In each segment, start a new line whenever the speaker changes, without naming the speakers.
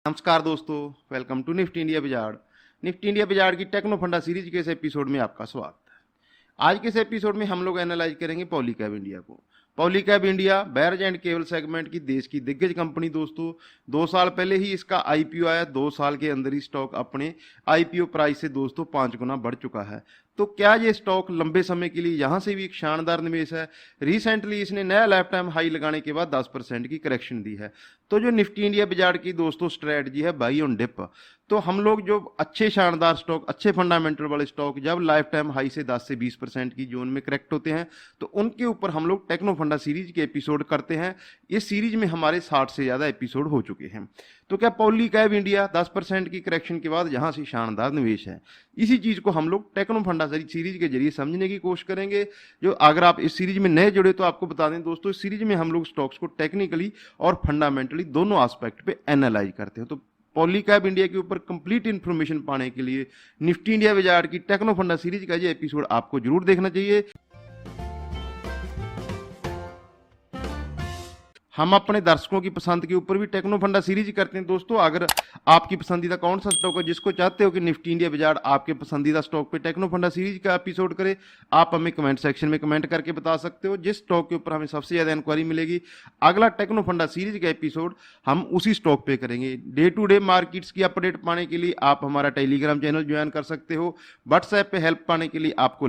नमस्कार दोस्तों, welcome to Nifty India बाजार। निफ्टी इंडिया बाजार की टेक्नो फंडा सीरीज के इस एपिसोड में आपका स्वागत है। आज के इस एपिसोड में हम लोग एनालाइज करेंगे पॉलीकैब इंडिया को। Polycab India wires and cable segment की देश की दिग्गज कंपनी दोस्तों। 2 साल पहले ही इसका आईपीओ आया, 2 साल के अंदर ही स्टॉक अपने आईपीओ प्राइस से दोस्तों 5 गुना बढ़ चुका है। तो क्या ये स्टॉक लंबे समय के लिए यहाँ से भी एक शानदार निवेश है? रिसेंटली इसने नया लाइफ टाइम हाई लगाने के बाद 10% की करेक्शन दी है। तो जो निफ्टी इंडिया बाजार की दोस्तों स्ट्रेटजी है बाई ऑन डिप, तो हम लोग जो अच्छे शानदार स्टॉक, अच्छे फंडामेंटल वाले स्टॉक जब लाइफ टाइम हाई से 10 से 20% की जोन में करेक्ट होते हैं तो उनके ऊपर हम लोग टेक्नो फंडा सीरीज के एपिसोड करते हैं। इस सीरीज में हमारे 60 से ज़्यादा एपिसोड हो चुके हैं। तो क्या पॉलीकैब इंडिया 10% की करेक्शन के बाद यहाँ से शानदार निवेश है? इसी चीज़ को हम लोग टेक्नो फंडा सीरीज के जरिए समझने की कोशिश करेंगे। जो अगर आप इस सीरीज में नए जुड़े तो आपको बता दें दोस्तों, इस सीरीज में हम लोग स्टॉक्स को टेक्निकली और फंडामेंटली दोनों एस्पेक्ट पे एनालाइज करते हैं। तो पॉलीकैब इंडिया के ऊपर कंप्लीट इन्फॉर्मेशन पाने के लिए निफ्टी इंडिया बाजार की टेक्नो फंडा सीरीज का ये एपिसोड आपको जरूर देखना चाहिए। हम अपने दर्शकों की पसंद के ऊपर भी टेक्नो फंडा सीरीज करते हैं दोस्तों। अगर आपकी पसंदीदा कौन सा स्टॉक है जिसको चाहते हो कि निफ्टी इंडिया बाजार आपके पसंदीदा स्टॉक पे टेक्नो फंडा सीरीज का एपिसोड करे, आप हमें कमेंट सेक्शन में कमेंट करके बता सकते हो। जिस स्टॉक के ऊपर हमें सबसे ज़्यादा इंक्वायरी मिलेगी, अगला टेक्नो फंडा सीरीज का एपिसोड हम उसी स्टॉक पे करेंगे। डे टू डे मार्केट्स की अपडेट पाने के लिए आप हमारा टेलीग्राम चैनल ज्वाइन कर सकते हो। व्हाट्सएप पे हेल्प पाने के लिए आपको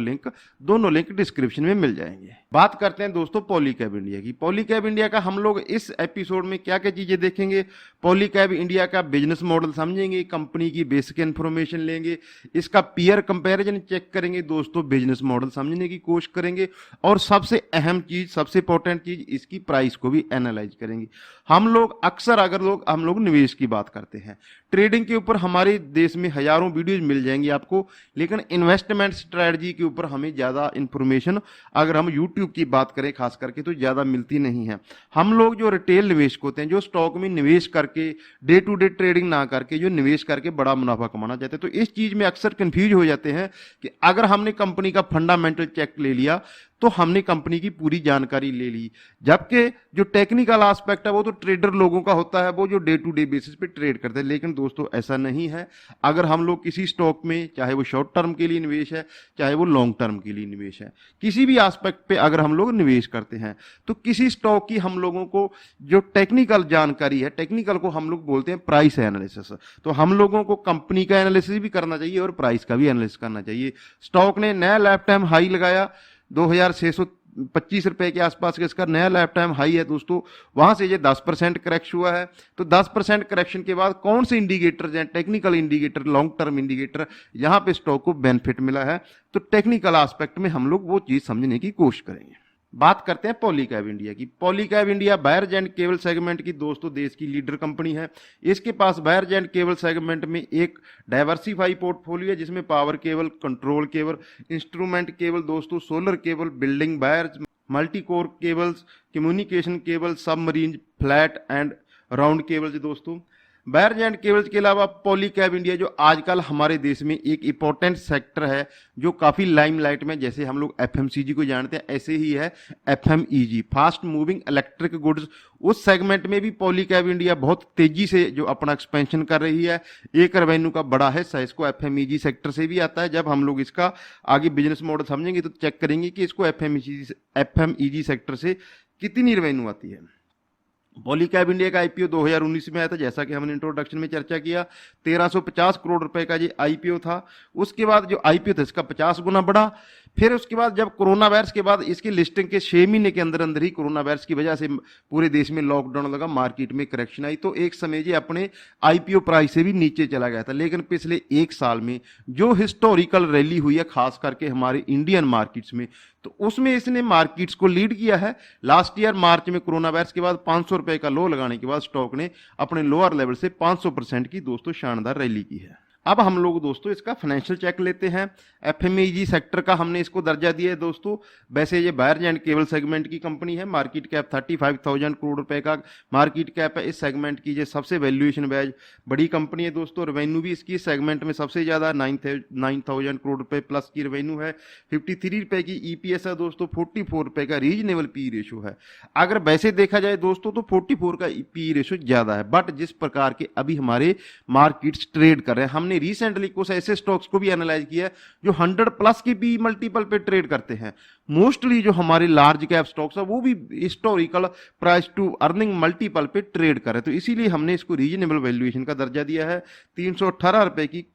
दोनों लिंक डिस्क्रिप्शन में मिल जाएंगे। बात करते हैं दोस्तों पॉलीकैब इंडिया की। पॉलीकैब इंडिया का हम लोग इस एपिसोड में क्या क्या चीजें देखेंगे? पॉलीकैब इंडिया का बिजनेस मॉडल समझेंगे, कंपनी की बेसिक इंफॉर्मेशन लेंगे, इसका पीयर कंपैरिजन चेक करेंगे दोस्तों, बिजनेस मॉडल समझने की कोशिश करेंगे और सबसे अहम चीज, सबसे इंपॉर्टेंट चीज, इसकी प्राइस को भी एनालाइज करेंगे। हम लोग अक्सर हम लोग निवेश की बात करते हैं, ट्रेडिंग के ऊपर हमारे देश में हजारों वीडियोज मिल जाएंगी आपको, लेकिन इन्वेस्टमेंट स्ट्रेटजी के ऊपर हमें ज्यादा इंफॉर्मेशन अगर हम यूट्यूब की बात करें खास करके तो ज्यादा मिलती नहीं है। हम लोग जो रिटेल निवेशक होते हैं, जो स्टॉक में निवेश करके डे टू डे ट्रेडिंग ना करके जो निवेश करके बड़ा मुनाफा कमाना चाहते हैं, तो इस चीज में अक्सर कंफ्यूज हो जाते हैं कि अगर हमने कंपनी का फंडामेंटल चेक ले लिया तो हमने कंपनी की पूरी जानकारी ले ली, जबकि जो टेक्निकल एस्पेक्ट है वो तो ट्रेडर लोगों का होता है, वो जो डे टू डे बेसिस पे ट्रेड करते हैं। लेकिन दोस्तों ऐसा नहीं है। अगर हम लोग किसी स्टॉक में, चाहे वो शॉर्ट टर्म के लिए निवेश है चाहे वो लॉन्ग टर्म के लिए निवेश है, किसी भी एस्पेक्ट पे अगर हम लोग निवेश करते हैं तो किसी स्टॉक की हम लोगों को जो टेक्निकल जानकारी है, टेक्निकल को हम लोग बोलते हैं प्राइस एनालिसिस। तो हम लोगों को कंपनी का एनालिसिस भी करना चाहिए और प्राइस का भी एनालिसिस करना चाहिए। स्टॉक ने नया लाइफ टाइम हाई लगाया 2625 रुपए के आसपास का इसका नया लाइफ टाइम हाई है दोस्तों। वहां से ये 10% करेक्शन हुआ है। तो 10% करेक्शन के बाद कौन से इंडिकेटर हैं, technical indicator, long term indicator, यहां पे स्टॉक को बेनिफिट मिला है। तो टेक्निकल एस्पेक्ट में हम लोग वो चीज समझने की कोशिश करेंगे। बात करते हैं पॉलीकैब इंडिया की। Polycab India wires and cable segment की दोस्तों देश की लीडर कंपनी है। इसके पास वायर्स एंड केबल सेगमेंट में एक डाइवर्सिफाई पोर्टफोलियो है, जिसमें power cable, control cable, instrument cable दोस्तों, solar cable, building wires, multi core cables, communication cable, submarine, flat and round cables दोस्तों। वायर्स एंड केबल्स के अलावा पॉलीकैब इंडिया जो आजकल हमारे देश में एक इंपॉर्टेंट सेक्टर है, जो काफी लाइमलाइट में, जैसे हम लोग एफएमसीजी को जानते हैं ऐसे ही है FMEG, fast moving electric goods. उस सेगमेंट में भी पॉलीकैब इंडिया बहुत तेजी से जो अपना एक्सपेंशन कर रही है। एक रेवेन्यू का बड़ा हिस्सा इसको एफएमईजी सेक्टर से भी आता है। जब हम लोग इसका आगे बिजनेस मॉडल समझेंगे तो चेक करेंगे कि इसको एफएमईजी सेक्टर से कितनी रेवेन्यू आती है। पॉलीकैब इंडिया का आईपीओ 2019 में आया था, जैसा कि हमने इंट्रोडक्शन में चर्चा किया। 1350 करोड़ रुपए का ये आईपीओ था। उसके बाद जो आईपीओ था इसका 50 गुना बढ़ा। फिर उसके बाद जब कोरोना वायरस के बाद इसकी लिस्टिंग के 6 महीने के अंदर अंदर ही कोरोना वायरस की वजह से पूरे देश में लॉकडाउन लगा, मार्केट में करेक्शन आई, तो एक समय ये अपने आईपीओ प्राइस से भी नीचे चला गया था। लेकिन पिछले एक साल में जो हिस्टोरिकल रैली हुई है खास करके हमारे इंडियन मार्केट्स में, तो उसमें इसने मार्केट्स को लीड किया है। लास्ट ईयर मार्च में कोरोना वायरस के बाद 500 रुपए का लो लगाने के बाद स्टॉक ने अपने लोअर लेवल से 500% की दोस्तों शानदार रैली की है। अब हम लोग दोस्तों इसका फाइनेंशियल चेक लेते हैं। एफएमईजी सेक्टर का हमने इसको दर्जा दिया है दोस्तों। वैसे ये वायर्स एंड केबल सेगमेंट की कंपनी है, मार्केट कैप 35,000 करोड़ रुपए का मार्केट कैप है। इस सेगमेंट की ये सबसे वैल्यूएशन वाइज बड़ी कंपनी है दोस्तों। रेवेन्यू भी इसकी सेगमेंट में सबसे ज़्यादा 9,000 करोड़ रुपए प्लस की रेवेन्यू है। 53 रुपए की ईपीएस है दोस्तों। 44 रुपए का रीजनेबल पी रेशो है। अगर वैसे देखा जाए दोस्तों तो 44 का पी रेशो ज़्यादा है, बट जिस प्रकार के अभी हमारे मार्केट्स ट्रेड कर रहे हैं, हमने रिसेंटली कुछ ऐसे स्टॉक्स को भी एनालाइज किया है जो 100 प्लस की पी मल्टीपल पे ट्रेड करते हैं। मोस्टली जो हमारे लार्ज कैप स्टॉक्स है वो भी historical price to earning multiple पे ट्रेड कर रहे हैं। तो इसीलिए हमने इसको रीजनेबल वैल्यूएशन का दर्जा दिया है। 318 रुपए की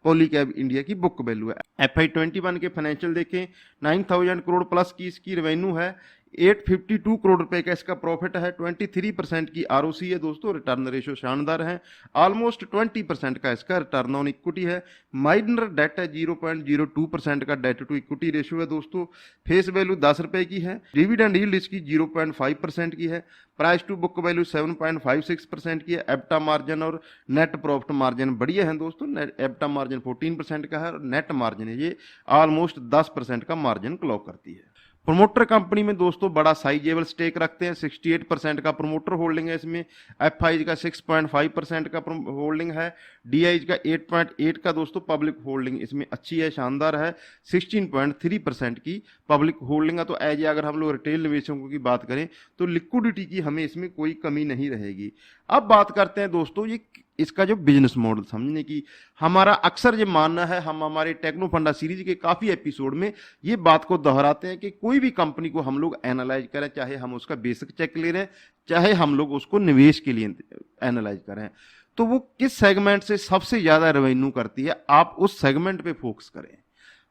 पॉलीकैब इंडिया की बुक वैल्यू है। FY21 के फाइनेंशियल देखें, 9,000 करोड़ प्लस की इसकी रेवेन्यू है। 852 करोड़ रुपए का इसका प्रॉफिट है। 23% की आरओसी है दोस्तों। रिटर्न रेशियो शानदार है। ऑलमोस्ट 20% का इसका रिटर्न ऑन इक्विटी है। माइनर डेट है 0.02% का डेट टू इक्विटी रेशियो है दोस्तों। फेस वैल्यू 10 रुपए की है। डिविडेंड यील्ड इसकी 0.5% की है। प्राइस टू बुक वैल्यू 7.56% की है। एब्टा मार्जिन और नेट प्रॉफिट मार्जिन बढ़िया है दोस्तों। एब्टा मार्जिन 14% का है और नेट मार्जिन है ये ऑलमोस्ट 10% का मार्जिन क्लॉक करती है। प्रोमोटर कंपनी में दोस्तों बड़ा साइजेबल स्टेक रखते हैं। 68% का प्रोमोटर होल्डिंग है इसमें। एफआईज का 6.5% का होल्डिंग है। डीआईज का 8.8 का दोस्तों पब्लिक होल्डिंग इसमें अच्छी है, शानदार है। 16.3% की पब्लिक होल्डिंग है। तो एज अगर हम लोग रिटेल निवेशकों की बात करें तो लिक्विडिटी की हमें इसमें कोई कमी नहीं रहेगी। अब बात करते हैं दोस्तों ये इसका जो बिजनेस मॉडल समझने की। हमारा अक्सर ये मानना है, हम हमारे टेक्नो फंडा सीरीज के काफ़ी एपिसोड में ये बात को दोहराते हैं कि कोई भी कंपनी को हम लोग एनालाइज करें, चाहे हम उसका बेसिक चेक ले रहे हैं, चाहे हम लोग उसको निवेश के लिए एनालाइज करें, तो वो किस सेगमेंट से सबसे ज़्यादा रेवेन्यू करती है, आप उस सेगमेंट पे फोकस करें।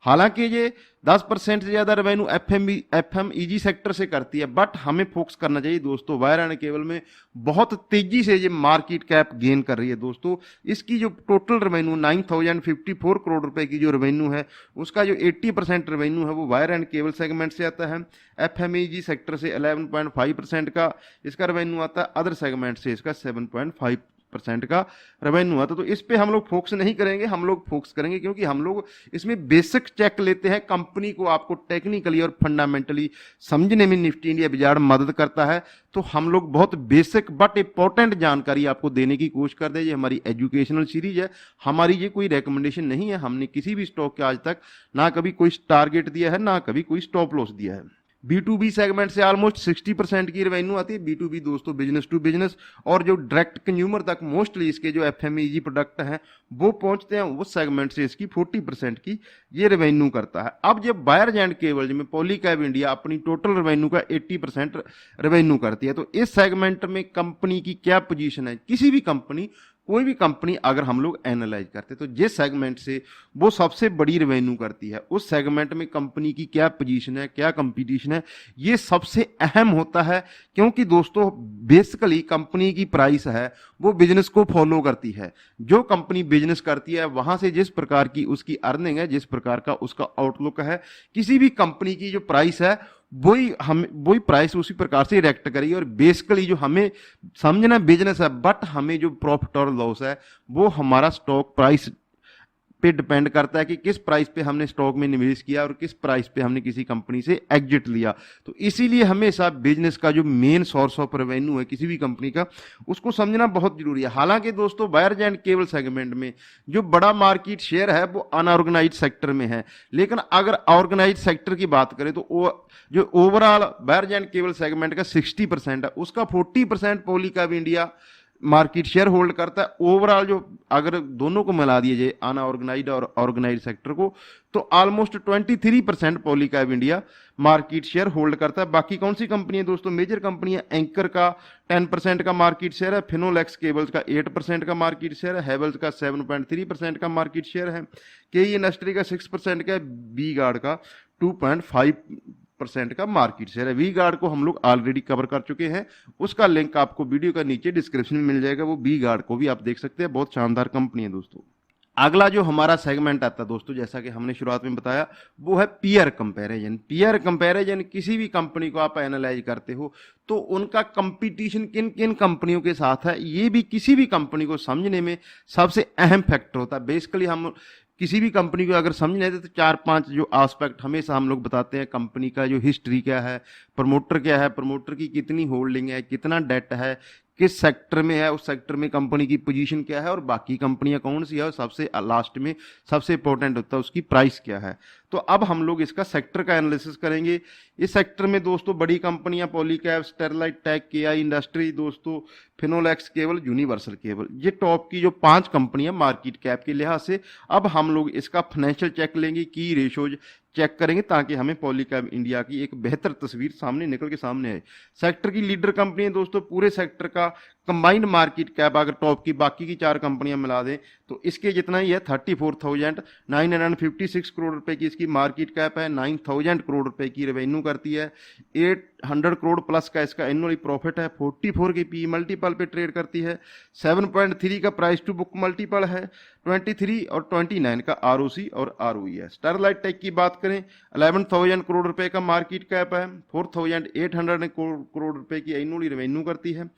हालांकि ये 10% से ज़्यादा रेवेन्यू एफएमईजी सेक्टर से करती है, बट हमें फोकस करना चाहिए दोस्तों वायर एंड केबल में। बहुत तेजी से ये मार्केट कैप गेन कर रही है दोस्तों। इसकी जो टोटल रेवेन्यू 9,054 करोड़ रुपए की जो रेवेन्यू है, उसका जो 80% रेवेन्यू है वो वायर एंड केबल सेगमेंट से आता है। एफएमईजी सेक्टर से 11.5% का इसका रेवेन्यू आता है। अदर सेगमेंट से इसका 7.5% का रेवेन्यू आता है। तो इस पे हम लोग फोकस नहीं करेंगे, हम लोग फोकस करेंगे क्योंकि हम लोग इसमें बेसिक चेक लेते हैं। कंपनी को आपको टेक्निकली और फंडामेंटली समझने में निफ्टी इंडिया विजार्ड मदद करता है। तो हम लोग बहुत बेसिक बट इंपॉर्टेंट जानकारी आपको देने की कोशिश करते हैं। ये हमारी एजुकेशनल सीरीज है, हमारी ये कोई रिकमेंडेशन नहीं है। हमने किसी भी स्टॉक के आज तक ना कभी कोई टारगेट दिया है, ना कभी कोई स्टॉप लॉस दिया है। B2B सेगमेंट से ऑलमोस्ट 60% की रेवेन्यू आती है। B2B दोस्तों बिजनेस टू बिजनेस, और जो डायरेक्ट कंज्यूमर तक मोस्टली इसके जो एफएमईजी प्रोडक्ट हैं वो पहुंचते हैं, उस सेगमेंट से इसकी 40% की ये रेवेन्यू करता है। अब जब वायर्स एंड केबल में पॉलीकैब इंडिया अपनी टोटल रेवेन्यू का 80% रेवेन्यू करती है, तो इस सेगमेंट में कंपनी की क्या पोजीशन है। किसी भी कंपनी, कोई भी कंपनी अगर हम लोग एनालाइज करते हैं तो जिस सेगमेंट से वो सबसे बड़ी रेवेन्यू करती है, उस सेगमेंट में कंपनी की क्या पोजीशन है, क्या कंपटीशन है, ये सबसे अहम होता है। क्योंकि दोस्तों बेसिकली कंपनी की प्राइस है वो बिजनेस को फॉलो करती है। जो कंपनी बिजनेस करती है वहां से जिस प्रकार की उसकी अर्निंग है, जिस प्रकार का उसका आउटलुक है, किसी भी कंपनी की जो प्राइस है वही प्राइस उसी प्रकार से रिएक्ट करेगी। और बेसिकली जो हमें समझना बिजनेस है, बट हमें जो प्रॉफिट और लॉस है वो हमारा स्टॉक प्राइस पे डिपेंड करता है कि किस प्राइस पे हमने स्टॉक में निवेश किया और किस प्राइस पे हमने किसी कंपनी से एग्जिट लिया। तो इसीलिए हमेशा बिजनेस का जो मेन सोर्स ऑफ रेवेन्यू है किसी भी कंपनी का, उसको समझना बहुत जरूरी है। हालांकि दोस्तों वायर्स एंड केबल सेगमेंट में जो बड़ा मार्केट शेयर है वो अनऑर्गेनाइज सेक्टर में है, लेकिन अगर ऑर्गेनाइज सेक्टर की बात करें तो जो overall wires and cable segment का 60% है, उसका 40% Polycab India market share hold करता है। ओवरऑल जो अगर दोनों को मिला दिए जाए अनऑर्गेनाइज्ड और ऑर्गेनाइज्ड सेक्टर को, तो almost 23% Polycab India market share hold करता है। बाकी कौन सी कंपनी है दोस्तों, मेजर कंपनी है। एंकर का 10% का मार्केट शेयर है। फिनोलेक्स केबल्स का 8% का मार्केट शेयर है। हेवल्स का 7.3% का मार्केट शेयर है। केई इंडस्ट्री का 6% का, वी गार्ड का 2.5% का मार्केट शेयर है। वी गार्ड को हम लोग ऑलरेडी कवर कर चुके हैं, उसका लिंक आपको वीडियो का नीचे डिस्क्रिप्शन में मिल जाएगा। वो वी गार्ड को भी आप देख सकते हैं, बहुत शानदार कंपनी है दोस्तों। अगला जो हमारा सेगमेंट आता है दोस्तों, जैसा कि हमने शुरुआत में बताया, वो है पीयर कंपैरिजन। पीयर कंपैरिजन, किसी भी कंपनी को आप एनालाइज करते हो तो उनका कंपटीशन किन किन कंपनियों के साथ है, ये भी किसी भी कंपनी को समझने में सबसे अहम फैक्टर होता है। बेसिकली हम किसी भी कंपनी को अगर समझने थे तो 4-5 जो एस्पेक्ट हमेशा हम लोग बताते हैं। कंपनी का जो हिस्ट्री क्या है, प्रमोटर क्या है, प्रमोटर की कितनी होल्डिंग है, कितना डेट है, किस सेक्टर में है, उस सेक्टर में कंपनी की पोजीशन क्या है, और बाकी कंपनियां कौन सी है, और सबसे लास्ट में सबसे इंपॉर्टेंट होता है उसकी प्राइस क्या है। तो अब हम लोग इसका सेक्टर का एनालिसिस करेंगे। इस सेक्टर में दोस्तों बड़ी कंपनियां पॉलीकैब, स्टेरलाइट टेक, केआई इंडस्ट्री दोस्तों, फिनोलेक्स केबल, यूनिवर्सल केबल, ये टॉप की जो 5 कंपनियां मार्केट कैप के लिहाज से। अब हम लोग इसका फाइनेंशियल चेक लेंगे, की रेशोज चेक करेंगे, ताकि हमें पॉलीकैब इंडिया की एक बेहतर तस्वीर सामने निकल के सामने आए। सेक्टर की लीडर कंपनी है दोस्तों, पूरे सेक्टर का कंबाइंड मार्केट कैप अगर टॉप की बाकी की 4 कंपनियां मिला दें तो इसके जितना ही है 34,956 करोड़ रुपए की इसकी मार्केट कैप है। 9,000 करोड़ रुपए की रेवेन्यू करती है। 800 करोड़ प्लस का इसका एनुअली प्रॉफिट है। 44 के पी मल्टीपल पे ट्रेड करती है। 7.3 का प्राइस टू बुक मल्टीपल है। 23 और 29 का आरओसी और आरओई है। स्टेरलाइट टेक की बात करें, 11,000 करोड़ रुपए का मार्केट कैप है। 4,800 करोड़ रुपए की एनुअली रेवेन्यू करती है।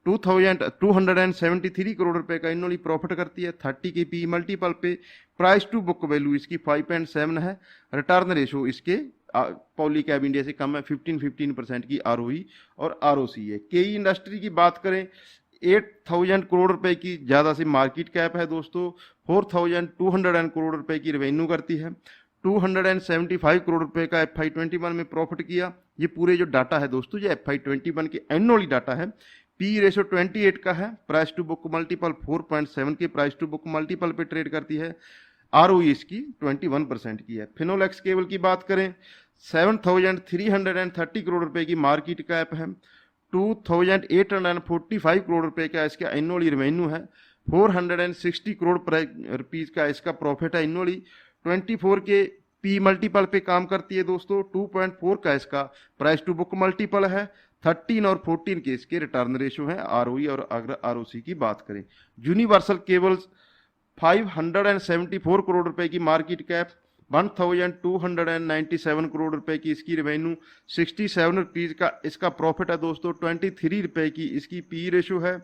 2,273 करोड़ रुपए का एनुअली प्रॉफिट करती है। 30 के पी मल्टीपल पे प्राइस टू बुक वैल्यू इसकी 5.7 है। रिटर्न रेशो इसके पॉलीकैब इंडिया से कम है। 15% की आरओई और आरओसी है। केई इंडस्ट्री की बात करें, 8,000 करोड़ रुपए की ज़्यादा से मार्केट कैप है दोस्तों। 4,200 करोड़ रुपए की रेवेन्यू करती है। 275 करोड़ रुपए का FY21 में प्रॉफिट किया। ये पूरे जो डाटा है दोस्तों, ये FY21 के एनुअली डाटा है। पी रेशो 28 का है। प्राइस टू बुक मल्टीपल 4.7 के प्राइस टू बुक मल्टीपल पे ट्रेड करती है। आरओई इसकी 21% की है। फिनोलेक्स केबल की बात करें, 7,330 करोड़ रुपए की मार्केट कैप है। 2,845 करोड़ रुपए का इसका एनुअली रेवेन्यू है। 460 करोड़ रुपीज का इसका प्रॉफिट है एनुअली। 24 के पी मल्टीपल पे काम करती है दोस्तों। 2.4 का इसका प्राइस टू बुक मल्टीपल है। 13 और 14 के इसके रिटर्न रेशो हैं। आरओई और अगर आरओसी की बात करें, यूनिवर्सल केबल्स 574 करोड़ रुपए की मार्केट कैप, 1,297 करोड़ रुपए की इसकी रेवेन्यू, 67 रुपीज का इसका प्रॉफिट है दोस्तों। 23 रुपए की इसकी पी रेशो है।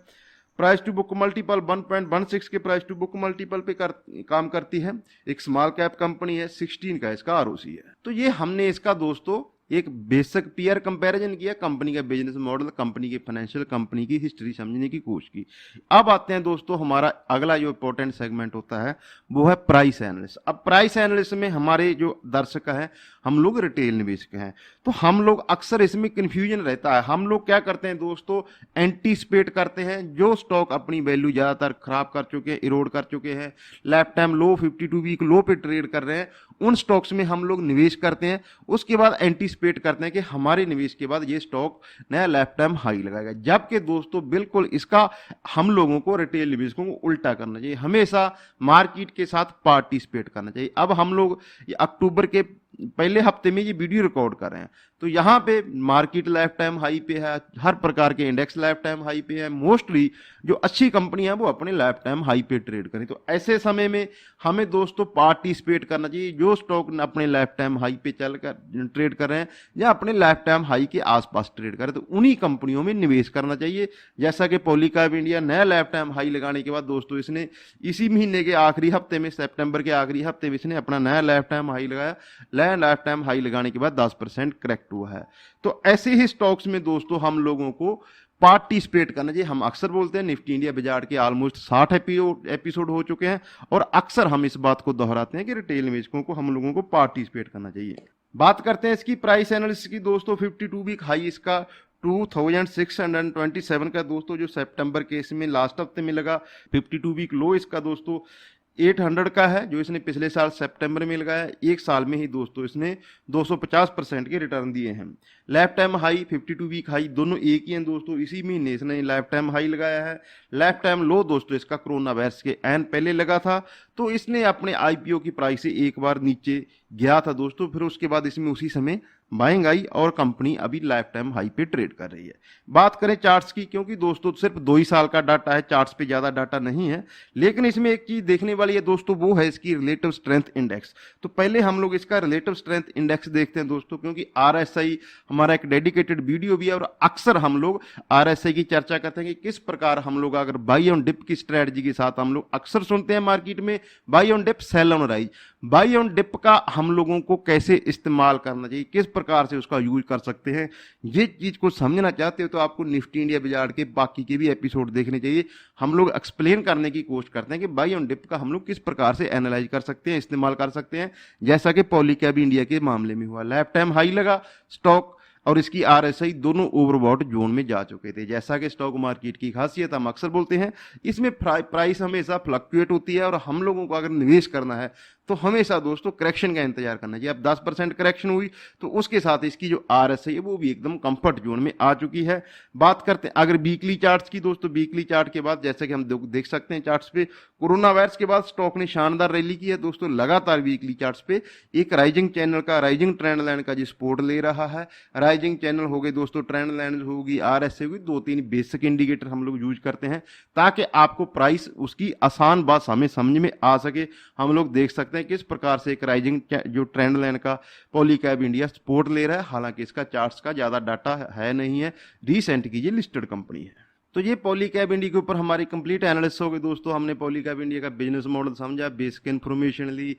प्राइस टू बुक मल्टीपल 1.16 के प्राइस टू बुक मल्टीपल पे काम करती है। एक स्मॉल कैप कंपनी है। 16 का इसका आरओसी है। तो ये हमने इसका दोस्तों एक बेसिक पीयर कंपैरिजन किया, कंपनी का बिजनेस मॉडल, कंपनी की फाइनेंशियल, कंपनी की हिस्ट्री समझने की कोशिश की। अब आते हैं दोस्तों, हमारा अगला जो इंपॉर्टेंट सेगमेंट होता है वो है प्राइस एनालिसिस। अब प्राइस एनालिसिस में हमारे जो दर्शक हैं, हम लोग रिटेल निवेशक हैं, तो हम लोग अक्सर इसमें कंफ्यूजन रहता है। हम लोग क्या करते हैं दोस्तों, एंटीसिपेट करते हैं जो स्टॉक अपनी वैल्यू ज़्यादातर खराब कर चुके हैं, इरोड कर चुके हैं, लाइफ टाइम लो, 52 वीक लो पे ट्रेड कर रहे हैं, उन स्टॉक्स में हम लोग निवेश करते हैं। उसके बाद एंटीसिपेट करते हैं कि हमारे निवेश के बाद ये स्टॉक नया लाइफ टाइम हाई लगाएगा। जबकि दोस्तों बिल्कुल इसका हम लोगों को, रिटेल निवेशकों को उल्टा करना चाहिए। हमेशा मार्केट के साथ पार्टिसिपेट करना चाहिए। अब हम लोग अक्टूबर के पहले हफ्ते में ये वीडियो रिकॉर्ड कर रहे हैं, तो यहाँ पे मार्केट लाइफ टाइम हाई पे है, हर प्रकार के इंडेक्स लाइफ टाइम हाई पे है। मोस्टली जो अच्छी कंपनी है वो अपने लाइफ टाइम हाई पे ट्रेड करें। तो ऐसे समय में हमें दोस्तों पार्टिसिपेट करना चाहिए। जो स्टॉक अपने लाइफ टाइम हाई पे चल कर ट्रेड कर रहे हैं या अपने लाइफ टाइम हाई के आसपास ट्रेड करें, तो उन्हीं कंपनियों में निवेश करना चाहिए। जैसा कि पॉलीकैब इंडिया नया लाइफ टाइम हाई लगाने के बाद दोस्तों इसने इसी महीने के आखिरी हफ्ते में, सितंबर के आखिरी हफ्ते में इसने अपना नया लाइफ टाइम हाई लगाया। नया लाइफ टाइम हाई लगाने के बाद 10% करेक्ट हुआ है। तो ऐसे ही स्टॉक्स में दोस्तों हम लोगों को पार्टिसिपेट करना चाहिए। हम अक्सर बोलते हैं निफ्टी इंडिया बिजार्ड के ऑलमोस्ट 60 एपिसोड हो चुके हैं और अक्सर हम इस बात को दोहराते हैं कि रिटेल निवेशकों को, हम लोगों को पार्टिसिपेट करना चाहिए। बात करते हैं इसकी प्राइस एनालिसिस की दोस्तों। 52 वीक हाई इसका 2627 का दोस्तों, जो सितंबर के इसमें लास्ट हफ्ते में लगा। 52 वीक लो इसका दोस्तों 800 का है, जो इसने पिछले साल सितंबर में लगाया। एक साल में ही दोस्तों इसने 250% के रिटर्न दिए हैं। Life time high, 52 week high दोनों एक ही हैं दोस्तों। इसी महीने इसने लाइफ टाइम हाई लगाया है। लाइफ टाइम लो दोस्तों इसका कोरोना वायरस के एन पहले लगा था, तो इसने अपने आईपीओ की प्राइस से एक बार नीचे गया था दोस्तों, फिर उसके बाद इसमें उसी समय बाइंग आई और कंपनी अभी लाइफ टाइम हाई पे ट्रेड कर रही है। बात करें चार्ट्स की, क्योंकि दोस्तों सिर्फ 2 ही साल का डाटा है, चार्ट्स पे ज़्यादा डाटा नहीं है, लेकिन इसमें एक चीज़ देखने वाली है दोस्तों, वो है इसकी रिलेटिव स्ट्रेंथ इंडेक्स। तो पहले हम लोग इसका रिलेटिव स्ट्रेंथ इंडेक्स देखते हैं दोस्तों, क्योंकि RSI हमारा एक डेडिकेटेड वीडियो भी है और अक्सर हम लोग RSI की चर्चा करते हैं कि किस प्रकार हम लोग अगर बाई ऑन डिप की स्ट्रेटजी के साथ, हम लोग अक्सर सुनते हैं मार्केट में buy on dip sell on rise, buy on dip का हम लोगों को कैसे इस्तेमाल करना चाहिए, किस प्रकार से उसका यूज कर सकते हैं, ये चीज को समझना चाहते हो तो आपको निफ्टी इंडिया बाजार के बाकी के भी एपिसोड देखने चाहिए। हम लोग एक्सप्लेन करने की कोशिश करते हैं कि बाई ऑन डिप का हम लोग किस प्रकार से एनालाइज कर सकते हैं, इस्तेमाल कर सकते हैं, जैसा कि पॉलीकैब इंडिया के मामले में हुआ। लाइफ टाइम हाई लगा स्टॉक और इसकी RSI दोनों ओवरबॉट जोन में जा चुके थे। जैसा कि स्टॉक मार्केट की खासियत हम अक्सर बोलते हैं, इसमें प्राइस हमेशा फ्लक्चुएट होती है और हम लोगों को अगर निवेश करना है तो हमेशा दोस्तों करेक्शन का इंतजार करना चाहिए। अब 10% करेक्शन हुई तो उसके साथ इसकी जो RSI है वो भी एकदम कंफर्ट जोन में आ चुकी है। बात करते हैं अगर वीकली चार्ट्स की दोस्तों, वीकली चार्ट के बाद जैसा कि हम देख सकते हैं चार्ट्स पे, कोरोना वायरस के बाद स्टॉक ने शानदार रैली की है दोस्तों। लगातार वीकली चार्ट्स पे एक राइजिंग चैनल का, राइजिंग ट्रेंड लाइन का जो सपोर्ट ले रहा है। राइजिंग चैनल हो गए दोस्तों, ट्रेंड लाइन होगी, RSI होगी, 2-3 बेसिक इंडिकेटर हम लोग यूज करते हैं ताकि आपको प्राइस उसकी आसान बात हमें समझ में आ सके। हम लोग देख सकते हैं किस प्रकार से एक राइजिंग जो ट्रेंड लाइन का पॉलीकैब इंडिया सपोर्ट ले रहा है। हालांकि इसका चार्ट्स का ज्यादा डाटा है नहीं है, रिसेंट की ये लिस्टेड कंपनी है। तो ये पॉलीकैब इंडिया के ऊपर हमारी कंप्लीट एनालिसिस हो गई दोस्तों। हमने पॉलीकैब इंडिया का बिजनेस मॉडल समझा, बेसिक इन्फॉर्मेशन ली,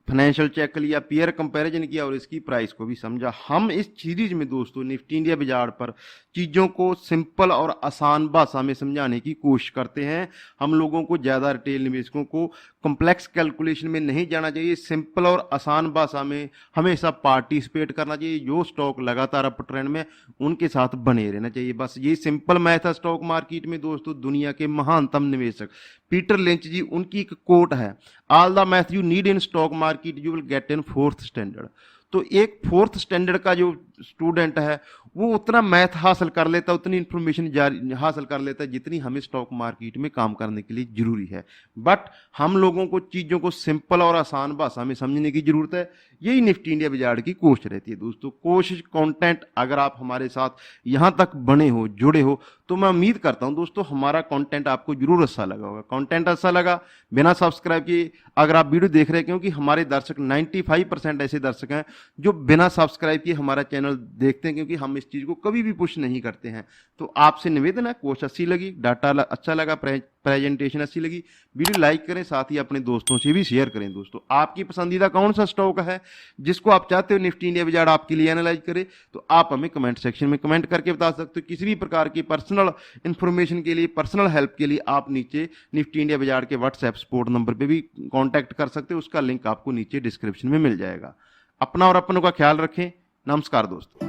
फाइनेंशियल चेक लिया, पीयर कंपैरिजन किया और इसकी प्राइस को भी समझा। हम इस सीरीज में दोस्तों निफ्टी इंडिया बाजार पर चीज़ों को सिंपल और आसान भाषा में समझाने की कोशिश करते हैं। हम लोगों को ज़्यादा रिटेल निवेशकों को कॉम्प्लेक्स कैलकुलेशन में नहीं जाना चाहिए, सिंपल और आसान भाषा में हमेशा पार्टिसिपेट करना चाहिए। जो स्टॉक लगातार अप ट्रेंड में उनके साथ बने रहना चाहिए, बस ये सिंपल मैथ है स्टॉक मार्केट में दोस्तों। दुनिया के महानतम निवेशक पीटर लिंच जी, उनकी एक कोट है, all the math you need in stock market you will get in 4th standard. तो एक 4th स्टैंडर्ड का जो स्टूडेंट है वो उतना मैथ हासिल कर लेता है, उतनी इंफॉर्मेशन हासिल कर लेता है जितनी हमें स्टॉक मार्केट में काम करने के लिए जरूरी है। बट हम लोगों को चीज़ों को सिंपल और आसान भाषा में समझने की जरूरत है। यही निफ्टी इंडिया बाजार की कोशिश रहती है दोस्तों। कोशिश, कंटेंट, अगर आप हमारे साथ यहाँ तक बने हो, जुड़े हो, तो मैं उम्मीद करता हूँ दोस्तों हमारा कंटेंट आपको जरूर अच्छा लगा होगा। कंटेंट अच्छा लगा, बिना सब्सक्राइब किए अगर आप वीडियो देख रहे हैं, क्योंकि हमारे दर्शक 95% ऐसे दर्शक हैं जो बिना सब्सक्राइब किए हमारा चैनल देखते हैं, क्योंकि हम इस चीज़ को कभी भी पुश नहीं करते हैं। तो आपसे निवेदन है, कोर्स अच्छी लगी, डाटा अच्छा लगा, प्रेजेंटेशन अच्छी लगी, वीडियो लाइक करें, साथ ही अपने दोस्तों से भी शेयर करें। दोस्तों आपकी पसंदीदा कौन सा स्टॉक है जिसको आप चाहते हो निफ्टी इंडिया बाजार आपके लिए एनालाइज करे, तो आप हमें कमेंट सेक्शन में कमेंट करके बता सकते हो। किसी भी प्रकार की पर्सनल इंफॉर्मेशन के लिए, पर्सनल हेल्प के लिए आप नीचे निफ्टी इंडिया बाजार के व्हाट्सएप सपोर्ट नंबर पर भी कॉन्टैक्ट कर सकते हो, उसका लिंक आपको नीचे डिस्क्रिप्शन में मिल जाएगा। अपना और अपनों का ख्याल रखें। नमस्कार दोस्तों।